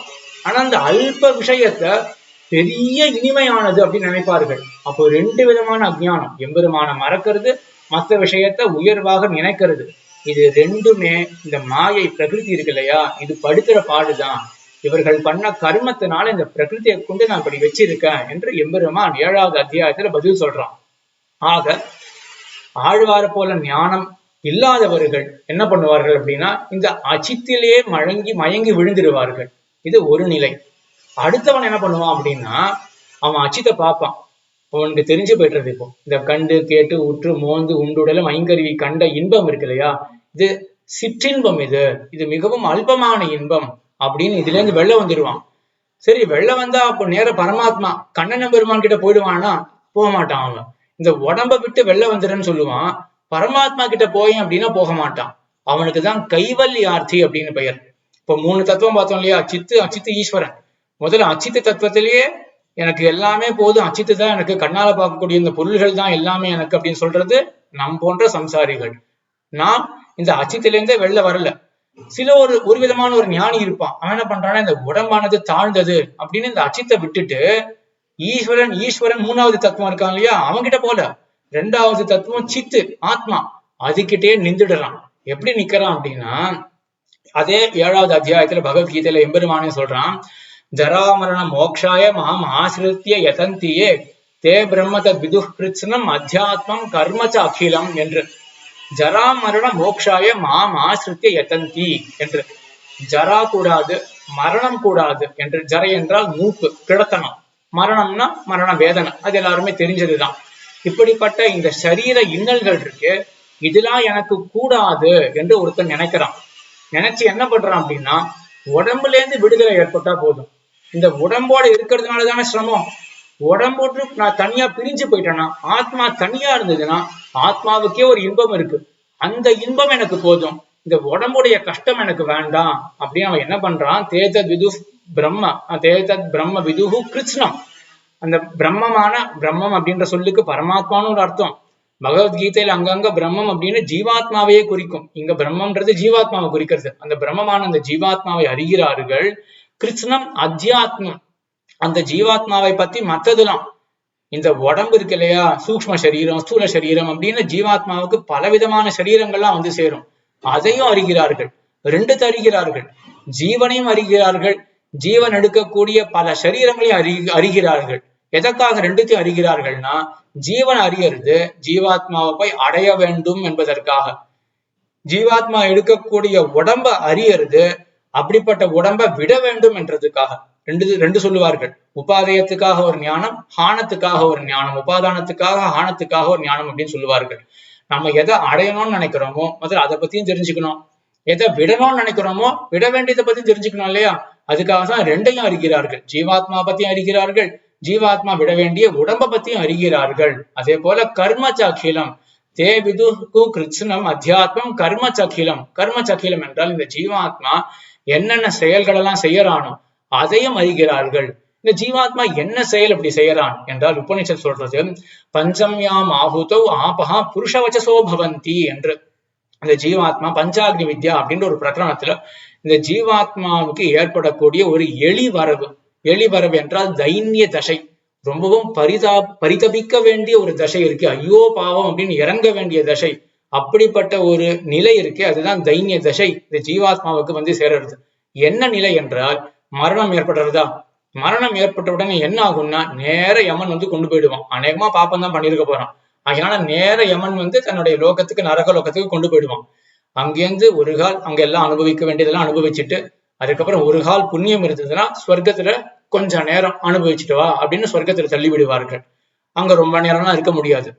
ஆனா அந்த அல்ப விஷயத்த பெரிய இனிமையானது அப்படின்னு நினைப்பார்கள். அப்போ ரெண்டு விதமான அஜ்ஞானம், எம்பெருமான மறக்கிறது, மற்ற விஷயத்த உயர்வாக நினைக்கிறது. இது ரெண்டுமே இந்த மாயை பிரகிருதி இருக்கு இல்லையா, இது படுத்துற பாடுதான். இவர்கள் பண்ண கர்மத்தினால இந்த பிரகிருதியை கொண்டு நான் இப்படி வச்சிருக்கேன் என்று எம்பெருமான் 7வது அத்தியாயத்துல பதில் சொல்றான். ஆக ஆழ்வார போல ஞானம் இல்லாதவர்கள் என்ன பண்ணுவார்கள் அப்படின்னா, இந்த அச்சித்திலேயே மயங்கி விழுந்துடுவார்கள். இது ஒரு நிலை. அடுத்தவன் என்ன பண்ணுவான் அப்படின்னா, அவன் அச்சித்தை பார்ப்பான், அவனுக்கு தெரிஞ்சு போயிடுறது. இப்போ இந்த கண்டு கேட்டு உற்று மோந்து உண்டுடலும் ஐங்கருவி கண்ட இன்பம் இருக்கு இல்லையா, இது சிற்றின்பம், இது இது மிகவும் அல்பமான இன்பம் அப்படின்னு இதுல இருந்து வெளில வந்துடுவான். சரி, வெளில வந்தா அப்போ நேர பரமாத்மா கண்ணன பெருமான் கிட்ட போயிடுவான்னா போக மாட்டான். அவன் இந்த உடம்ப விட்டு வெளில வந்துடுன்னு சொல்லுவான். பரமாத்மா கிட்ட போயேன் அப்படின்னா போக மாட்டான். அவனுக்கு தான் கைவல்யார்த்தி அப்படின்னு பெயர். இப்போ 3 தத்துவம் பார்த்தோம் இல்லையா, சித்து அச்சித்து ஈஸ்வரன். முதல்ல அச்சித்து தத்துவத்திலேயே எனக்கு எல்லாமே போதும், அச்சித்து தான் எனக்கு, கண்ணால பார்க்கக்கூடிய இந்த பொருள்கள் தான் எல்லாமே எனக்கு அப்படின்னு சொல்றது நம் போன்ற சம்சாரிகள். நாம் இந்த அச்சித்திலேருந்தே வெளில வரல. சில ஒரு விதமான ஒரு ஞானி இருப்பான், அவன் என்ன பண்றான்னா, இந்த உடம்பானது தாழ்ந்தது அப்படின்னு இந்த அச்சித்தை விட்டுட்டு ஈஸ்வரன் 3வது தத்துவம் இருக்கான் இல்லையா, அவன்கிட்ட போல 2வது தத்துவம் சித்து ஆத்மா, அதுகிட்டே நின்றுடுறான். எப்படி நிக்கிறான் அப்படின்னா, அதே 7வது அத்தியாயத்துல பகவத்கீதையில எம்பெருமானே சொல்றான், ஜராமரண மோக்ஷாய மாம் ஆசிரித்ய யதந்தியே தே பிரம்மத விதுஹ்கிருத்ஸ்னம் அத்தியாத்மம் கர்மச்ச அகிலம் என்று. ஜராமரண மோக்ஷாய மாம் ஆசிரித்ய யதந்தி என்று. ஜரா கூடாது, மரணம் கூடாது என்று. ஜரை என்றால் மூப்பு, கிடத்தனம். மரணம்னா மரண வேதனை, அது எல்லாருமே தெரிஞ்சதுதான். இப்படிப்பட்ட இந்த சரீர இன்னல்கள் இருக்கு, இதெல்லாம் எனக்கு கூடாது என்று ஒருத்தன் நினைக்கிறான். நினைச்சு என்ன பண்றான் அப்படின்னா, உடம்புல இருந்து விடுதலை ஏற்பட்டா போதும். இந்த உடம்போட இருக்கிறதுனால தானே சிரமம். உடம்போட்டு நான் தனியா பிரிஞ்சு போயிட்டேன்னா, ஆத்மா தனியா இருந்ததுன்னா ஆத்மாவுக்கே ஒரு இன்பம் இருக்கு, அந்த இன்பம் எனக்கு போதும், இந்த உடம்புடைய கஷ்டம் எனக்கு வேண்டாம் அப்படின்னு அவன் என்ன பண்றான், தேதத் விது பிரம்ம தேதத் பிரம்ம விதுஹு கிருஷ்ணம். அந்த பிரம்மம் அப்படின்ற சொல்லுக்கு பரமாத்மான்னு ஒரு அர்த்தம். பகவத்கீதையில அங்கங்க பிரம்மம் அப்படின்னு ஜீவாத்மாவையே குறிக்கும். இங்க பிரம்மன்றது ஜீவாத்மாவை குறிக்கிறது. அந்த பிரம்மமான அந்த ஜீவாத்மாவை அறிகிறார்கள். கிருஷ்ணம் அத்தியாத்மம், அந்த ஜீவாத்மாவை பத்தி மற்றதெல்லாம், இந்த உடம்பு இருக்கு இல்லையா, சூக்ம சரீரம் ஸ்தூல சரீரம் அப்படின்னு ஜீவாத்மாவுக்கு பலவிதமான சரீரங்கள்லாம் வந்து சேரும், அதையும் அறிகிறார்கள். ரெண்டு அறிகிறார்கள், ஜீவனையும் அறிகிறார்கள், ஜீவன் எடுக்கக்கூடிய பல சரீரங்களையும் அறிகிறார்கள். எதற்காக ரெண்டுத்தையும் அறிகிறார்கள்னா, ஜீவன் அறியறது ஜீவாத்மாவை போய் அடைய வேண்டும் என்பதற்காக. ஜீவாத்மா எடுக்கக்கூடிய உடம்ப அறியறது அப்படிப்பட்ட உடம்ப விட வேண்டும் என்றதுக்காக. ரெண்டு சொல்லுவார்கள், உபாதயத்துக்காக ஒரு ஞானம், ஹானத்துக்காக ஒரு ஞானம், உபாதானத்துக்காக ஹானத்துக்காக ஒரு ஞானம் அப்படின்னு சொல்லுவார்கள். நம்ம எதை அடையணும்னு நினைக்கிறோமோ முதல்ல அதை பத்தியும் தெரிஞ்சுக்கணும், எதை விடணும்னு நினைக்கிறோமோ விட வேண்டியதை பத்தி தெரிஞ்சுக்கணும் இல்லையா. அதுக்காக தான் ரெண்டையும் அறிகிறார்கள், ஜீவாத்மா பத்தியும் அறிகிறார்கள், ஜீவாத்மா விட வேண்டிய உடம்ப பத்தியும் அறிகிறார்கள். அதே போல கர்ம சகிலம் தே விது கிருஷ்ணம் அத்தியாத்மம் கர்ம சகிலம். கர்ம சகிலம் என்றால் இந்த ஜீவாத்மா என்னென்ன செயல்கள் எல்லாம் செய்யறானோ அதையும் அறிகிறார்கள். இந்த ஜீவாத்மா என்ன செயல் அப்படி செய்யறான் என்றால் உபனிஷத் சொல்றது, பஞ்சம்யாம் ஆஹுதோ ஆபஹா புருஷவச்சசோ பவந்தி என்று. இந்த ஜீவாத்மா பஞ்சாக்னி வித்யா அப்படின்ற ஒரு பிரகரணத்துல இந்த ஜீவாத்மாவுக்கு ஏற்படக்கூடிய ஒரு எளிவரவு என்றால் தைன்ய தசை, ரொம்பவும் பரிதபிக்க வேண்டிய ஒரு தசை இருக்கு, ஐயோ பாவம் அப்படின்னு இறங்க வேண்டிய தசை, அப்படிப்பட்ட ஒரு நிலை இருக்கு, அதுதான் தைன்ய தசை. இந்த ஜீவாத்மாவுக்கு வந்து சேருறது என்ன நிலை என்றால், மரணம் ஏற்படுறதா, மரணம் ஏற்பட்ட உடனே என்ன ஆகும்னா நேர யமன் வந்து கொண்டு போயிடுவான். அநேகமா பாப்பம் தான் பண்ணிருக்க போறான், அதனால நேர யமன் வந்து தன்னுடைய லோகத்துக்கு நரக லோகத்துக்கு கொண்டு போயிடுவான். அங்கேருந்து ஒரு கால் அங்க எல்லாம் அனுபவிக்க வேண்டியதெல்லாம் அனுபவிச்சுட்டு, அதுக்கப்புறம் ஒரு கால் புண்ணியம் இருந்ததுன்னா ஸ்வர்க்கத்துல கொஞ்ச நேரம் அனுபவிச்சுட்டு வா அப்படின்னு ஸ்வர்க்கத்துல தள்ளி விடுவார்கள். அங்க ரொம்ப நேரம்லாம் இருக்க முடியாது,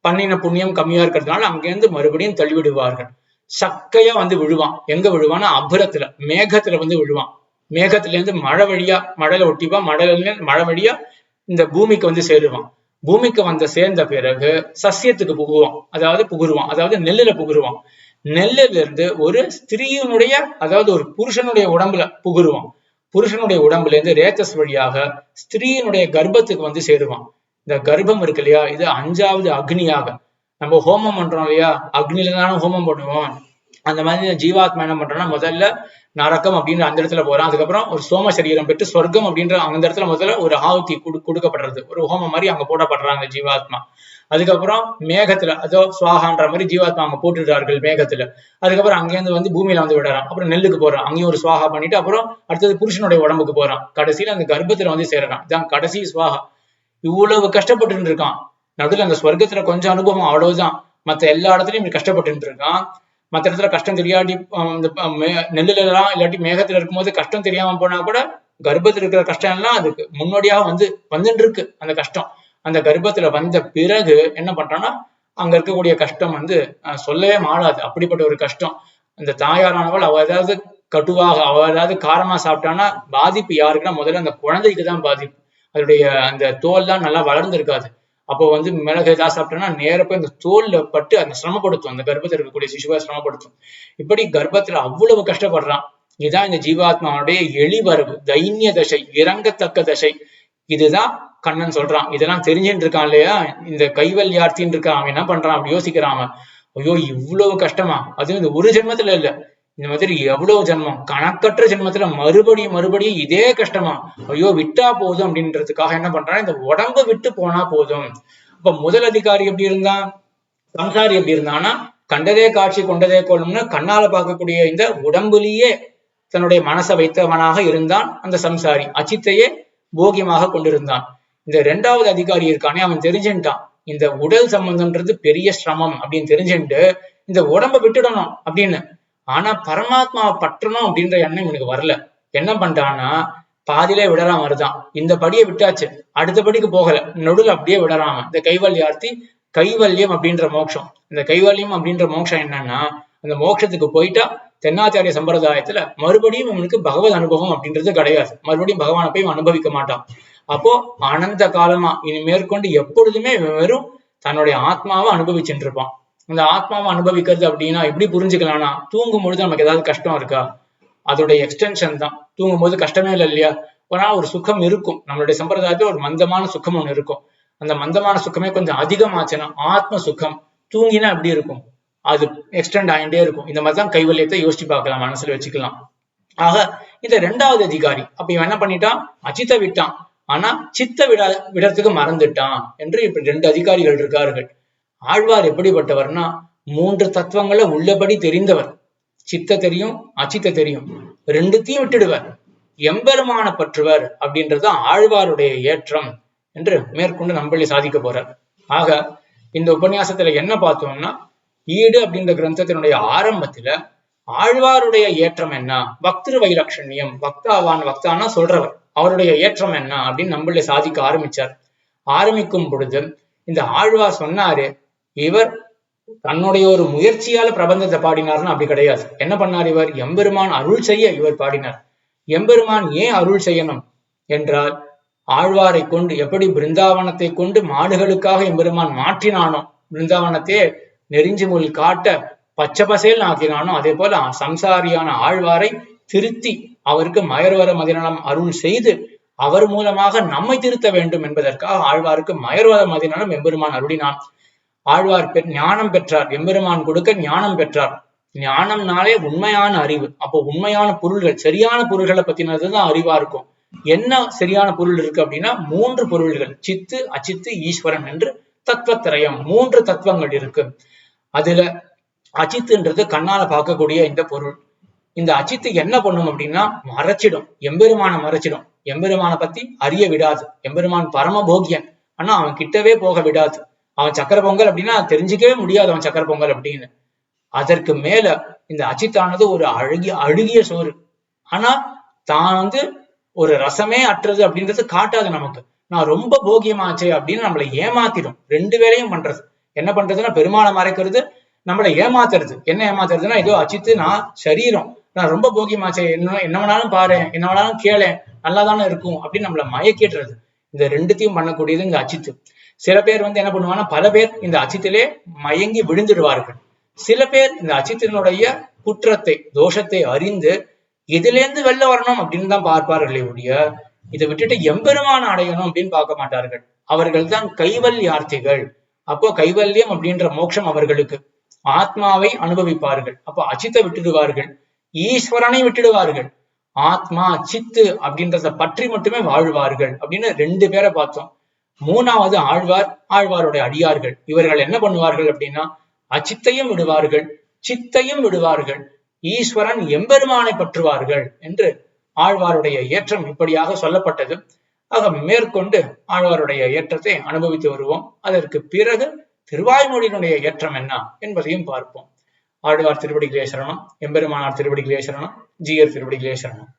பண்ணின புண்ணியம் கம்மியா இருக்கிறதுனால அங்கேருந்து மறுபடியும் தள்ளி விடுவார்கள். சக்கையா வந்து விழுவான். எங்க விழுவான்னா அபுரத்துல, மேகத்துல வந்து விழுவான். மேகத்துல இருந்து மழை வழியா, மழையில ஒட்டிப்பான், மழை வழியா இந்த பூமிக்கு வந்து சேருவான். பூமிக்கு வந்து சேர்ந்த பிறகு சசியத்துக்கு புகுருவான், அதாவது நெல்லுல புகுருவான். நெல்லுல இருந்து ஒரு ஸ்திரீயினுடைய, அதாவது ஒரு புருஷனுடைய உடம்புல புகுருவான். புருஷனுடைய உடம்புல இருந்து ரேத்தஸ் வழியாக ஸ்திரீயினுடைய கர்ப்பத்துக்கு வந்து சேருவான். இந்த கர்ப்பம் இருக்கு இல்லையா, இது 5வது அக்னியாக. நம்ம ஹோமம் பண்றோம் இல்லையா, அக்னில தானே ஹோமம் பண்ணுவோம். அந்த மாதிரி ஜீவாத்மா என்ன பண்றோம்னா, முதல்ல நரக்கம் அப்படின்ற அந்த இடத்துல போறான். அதுக்கப்புறம் ஒரு சோம சரீரம் பெற்று சொர்க்கம் அப்படின்ற அந்த இடத்துல முதல்ல ஒரு ஆಹುತಿ கொடுக்கப்படுறது, ஒரு ஹோமம் மாதிரி அங்க போடப்படுறாங்க ஜீவாத்மா. அதுக்கப்புறம் மேகத்துல, அதோ சுவாகான்ற மாதிரி ஜீவாத்மா அங்க போட்டுடுறார்கள் மேகத்துல. அதுக்கப்புறம் அங்கேருந்து வந்து பூமியில வந்து விடுறான். அப்புறம் நெல்லுக்கு போறான், அங்கேயும் ஒரு சுவாகா பண்ணிட்டு அப்புறம் அடுத்தது புருஷனுடைய உடம்புக்கு போறான். கடைசியில அந்த கர்ப்பத்துல வந்து சேரறான். இதான் கடைசி சுவாகா. இவ்வளவு கஷ்டப்பட்டு இருக்கான். நடுவில் அந்த ஸ்வர்க்கத்துல கொஞ்சம் அனுபவம் அவ்வளவுதான். மத்த எல்லா இடத்துலயும் இப்படி கஷ்டப்பட்டு இருக்கான். மற்ற இடத்துல கஷ்டம் தெரியாட்டி நெல்லுல எல்லாம் இல்லாட்டி மேகத்துல இருக்கும்போது கஷ்டம் தெரியாம போனா கூட, கர்ப்பத்துல இருக்கிற கஷ்டம் எல்லாம் அதுக்கு முன்னோடியாக வந்துட்டு இருக்கு அந்த கஷ்டம். அந்த கர்ப்பத்துல வந்த பிறகு என்ன பண்றான்னா, அங்க இருக்கக்கூடிய கஷ்டம் வந்து சொல்லவே மாறாது. அப்படிப்பட்ட ஒரு கஷ்டம். அந்த தாயாரானவள் அவ ஏதாவது கட்டுவாக, அவ ஏதாவது காரமா சாப்பிட்டான்னா பாதிப்பு யாருக்குன்னா முதல்ல அந்த குழந்தைக்கு தான் பாதிப்பு. அதோடைய அந்த தோல் தான் நல்லா வளர்ந்து இருக்காது. அப்போ வந்து மிளகு ஏதாவது சாப்பிட்டோம்னா நேர போய் அந்த தோல்ல பட்டு அந்த சிரமப்படுத்தும், அந்த கர்ப்பத்தில் இருக்கக்கூடிய சிசுவை சிரமப்படுத்தும். இப்படி கர்ப்பத்துல அவ்வளவு கஷ்டப்படுறான். இதுதான் இந்த ஜீவாத்மாவுடைய எளிவரவு, தைன்ய தசை, இறங்கத்தக்க தசை. இதுதான் கண்ணன் சொல்றான். இதெல்லாம் தெரிஞ்சுட்டு இருக்கான் இல்லையா, இந்த கைவல்யார்த்தின்னு இருக்கான். அவன் என்ன பண்றான் அப்படி யோசிக்கிறான். ஐயோ இவ்வளவு கஷ்டமா, அதுவும் இந்த ஒரு ஜென்மத்துல இல்ல, இந்த மாதிரி எவ்வளவு ஜென்மம், கணக்கற்ற ஜென்மத்துல மறுபடியும் இதே கஷ்டமா, ஐயோ விட்டா போதும் அப்படின்றதுக்காக என்ன பண்றான், இந்த உடம்பு விட்டு போனா போதும். அப்ப முதல் அதிகாரி எப்படி இருந்தான், சம்சாரி எப்படி இருந்தான்னா, கண்டதே காட்சி கொண்டதே கோலம்னு கண்ணால பார்க்கக்கூடிய இந்த உடம்புலயே தன்னுடைய மனசை வைத்தவனாக இருந்தான் அந்த சம்சாரி. அச்சித்தையே போகியமாக கொண்டிருந்தான். இந்த 2வது அதிகாரி இருக்கானே, அவன் தெரிஞ்சுட்டான் இந்த உடல் சம்பந்தம்ன்றது பெரிய சிரமம் அப்படின்னு தெரிஞ்சுட்டு இந்த உடம்ப விட்டுடணும் அப்படின்னு. ஆனா பரமாத்மாவை பற்றணும் அப்படின்ற எண்ணம் இவனுக்கு வரல. என்ன பண்றான்னா, பாதியிலே விடறாம வருதான். இந்த படியை விட்டாச்சு, அடுத்த படிக்கு போகல, நடுவில் அப்படியே விடறாம. இந்த கைவல்யார்த்தி, கைவல்யம் அப்படின்ற மோட்சம். இந்த கைவல்யம் அப்படின்ற மோட்சம் என்னன்னா, அந்த மோட்சத்துக்கு போயிட்டா தென்னாச்சாரிய சம்பிரதாயத்துல மறுபடியும் இவனுக்கு பகவத் அனுபவம் அப்படின்றது கிடையாது. மறுபடியும் பகவானை போய் அனுபவிக்க மாட்டான். அப்போ அனந்த காலமா இனி மேற்கொண்டு எப்பொழுதுமே வெறும் தன்னுடைய ஆத்மாவை அனுபவிச்சுட்டு இருப்பான். அந்த ஆத்மாவை அனுபவிக்கிறது அப்படின்னா எப்படி புரிஞ்சுக்கலாம்னா, தூங்கும் பொழுது நமக்கு ஏதாவது கஷ்டம் இருக்கா, அதோடைய எக்ஸ்டென்ஷன் தான். தூங்கும் போது கஷ்டமே இல்லை இல்லையா, ஒரு சுகம் இருக்கும். நம்மளுடைய சம்பிரதாயத்துல ஒரு மந்தமான சுகம் ஒண்ணு இருக்கும். அந்த மந்தமான சுகமே கொஞ்சம் அதிகமாச்சுன்னா ஆத்ம சுகம் தூங்கினா எப்படி இருக்கும், அது எக்ஸ்டெண்ட் ஆகிட்டே இருக்கும். இந்த மாதிரிதான் கைவல்யத்தை யோசிச்சு பார்க்கலாம், மனசுல வச்சுக்கலாம். ஆக இந்த 2வது அதிகாரி அப்ப இவன் என்ன பண்ணிட்டான், அச்சித்தை விட்டான், ஆனா சித்த விடறதுக்கு மறந்துட்டான் என்று இப்ப 2 அதிகாரிகள் இருக்கார்கள். ஆழ்வார் எப்படிப்பட்டவர்னா, 3 தத்துவங்களை உள்ளபடி தெரிந்தவர். சித்த தெரியும், அச்சித்த தெரியும், 2த்தையும் விட்டுடுவர். எம்பெருமான பற்றுவர் அப்படின்றது ஆழ்வாருடைய ஏற்றம் என்று மேற்கொண்டு நம்மளே சாதிக்க போறார். ஆக இந்த உபன்யாசத்துல என்ன பார்த்தோம்னா, ஈடு அப்படின்ற கிரந்தத்தினுடைய ஆரம்பத்துல ஆழ்வாருடைய ஏற்றம் என்ன, பக்திரு வைலட்சண்யம், வக்தானா சொல்றவர், அவருடைய ஏற்றம் என்ன அப்படின்னு நம்மளே சாதிக்க ஆரம்பிச்சார். ஆரம்பிக்கும் பொழுது இந்த ஆழ்வார் சொன்னாரு, இவர் தன்னுடைய ஒரு முயற்சியால பிரபந்தத்தை பாடினார்னு அப்படி கிடையாது. என்ன பண்ணார் இவர், எம்பெருமான் அருள் செய்ய இவர் பாடினார். எம்பெருமான் ஏன் அருள் செய்யணும் என்றால், ஆழ்வாரை கொண்டு எப்படி பிருந்தாவனத்தை கொண்டு மாடுகளுக்காக எம்பெருமான் மாற்றினானோ, பிருந்தாவனத்தையே நெறிஞ்சு முள் காட்ட பச்சை பசேல் ஆக்கினானோ, அதே போல சம்சாரியான ஆழ்வாரை திருத்தி அவருக்கு மயர்வர மதிநலம் அருள் செய்து அவர் மூலமாக நம்மை திருத்த வேண்டும் என்பதற்காக ஆழ்வாருக்கு மயர்வர மதிநலம் எம்பெருமான் அருளினான். ஆழ்வார் ஞானம் பெற்றார், எம்பெருமான் கொடுக்க ஞானம் பெற்றார். ஞானம்னாலே உண்மையான அறிவு. அப்போ உண்மையான பொருள்கள், சரியான பொருள்களை பத்தினதுதான் அறிவா இருக்கும். என்ன சரியான பொருள் இருக்கு அப்படின்னா, 3 பொருள்கள், சித்து, அச்சித்து, ஈஸ்வரன் என்று தத்துவத்திரயம், 3 தத்துவங்கள் இருக்கு. அதுல அச்சித்துன்றது கண்ணால பார்க்கக்கூடிய இந்த பொருள். இந்த அச்சித்து என்ன பண்ணும் அப்படின்னா, மறைச்சிடும், எம்பெருமான மறைச்சிடும், எம்பெருமான பத்தி அறிய விடாது. எம்பெருமான் பரமபோகியன், ஆனா அவன் கிட்டவே போக விடாது. அவன் சக்கர பொங்கல் அப்படின்னா தெரிஞ்சிக்கவே முடியாது அவன் சக்கர பொங்கல் அப்படின்னு. அதற்கு மேல இந்த அச்சித்தானது ஒரு அழுகிய சோறு. ஆனா தான் ஒரு ரசமே அற்றது அப்படின்றது காட்டாது நமக்கு. நான் ரொம்ப போகியமாச்சே அப்படின்னு நம்மளை ஏமாத்திடும். 2 வேலையும் பண்றது. என்ன பண்றதுன்னா, பெருமாளை மறைக்கிறது, நம்மளை ஏமாத்துறது. என்ன ஏமாத்துறதுன்னா, ஏதோ அச்சித்து நான் சரீரம், நான் ரொம்ப போகியமாச்சே, என்ன வேணாலும் பாரு, என்ன வேணாலும் கேளு, நல்லாதானே இருக்கும் அப்படின்னு நம்மளை மயக்கிடுறது. இந்த 2த்தையும் பண்ணக்கூடியது இந்த அச்சித்து. சில பேர் என்ன பண்ணுவாங்கன்னா, பல பேர் இந்த அச்சித்திலே மயங்கி விழுந்துடுவார்கள். சில பேர் இந்த அச்சித்தினுடைய குற்றத்தை தோஷத்தை அறிந்து எதிலேருந்து வெளில வரணும் அப்படின்னு தான் பார்ப்பார்களே ஒழிய இதை விட்டுட்டு எம்பெருமான அடையணும் அப்படின்னு பார்க்க மாட்டார்கள். அவர்கள் தான் கைவல்யார்த்திகள். அப்போ கைவல்யம் அப்படின்ற மோட்சம் அவர்களுக்கு. ஆத்மாவை அனுபவிப்பார்கள். அப்போ அச்சித்தை விட்டுடுவார்கள், ஈஸ்வரனை விட்டுடுவார்கள். ஆத்மா சித்து அப்படின்றத பற்றி மட்டுமே வாழ்வார்கள் அப்படின்னு 2 பேரை பார்த்தோம். மூணாவது ஆழ்வார், ஆழ்வாருடைய அடியார்கள். இவர்கள் என்ன பண்ணுவார்கள் அப்படின்னா அச்சித்தையும் விடுவார்கள், சித்தையும் விடுவார்கள், ஈஸ்வரன் எம்பெருமானை பற்றுவார்கள் என்று ஆழ்வாருடைய ஏற்றம் இப்படியாக சொல்லப்பட்டது. ஆக மேற்கொண்டு ஆழ்வாருடைய ஏற்றத்தை அனுபவித்து வருவோம். அதற்கு பிறகு திருவாய்மொழியினுடைய ஏற்றம் என்ன என்பதையும் பார்ப்போம். ஆழ்வார் திருவடிகளே சரணம், எம்பெருமானார் திருவடிகளே சரணம், ஜீயர் திருவடிகளே சரணம்.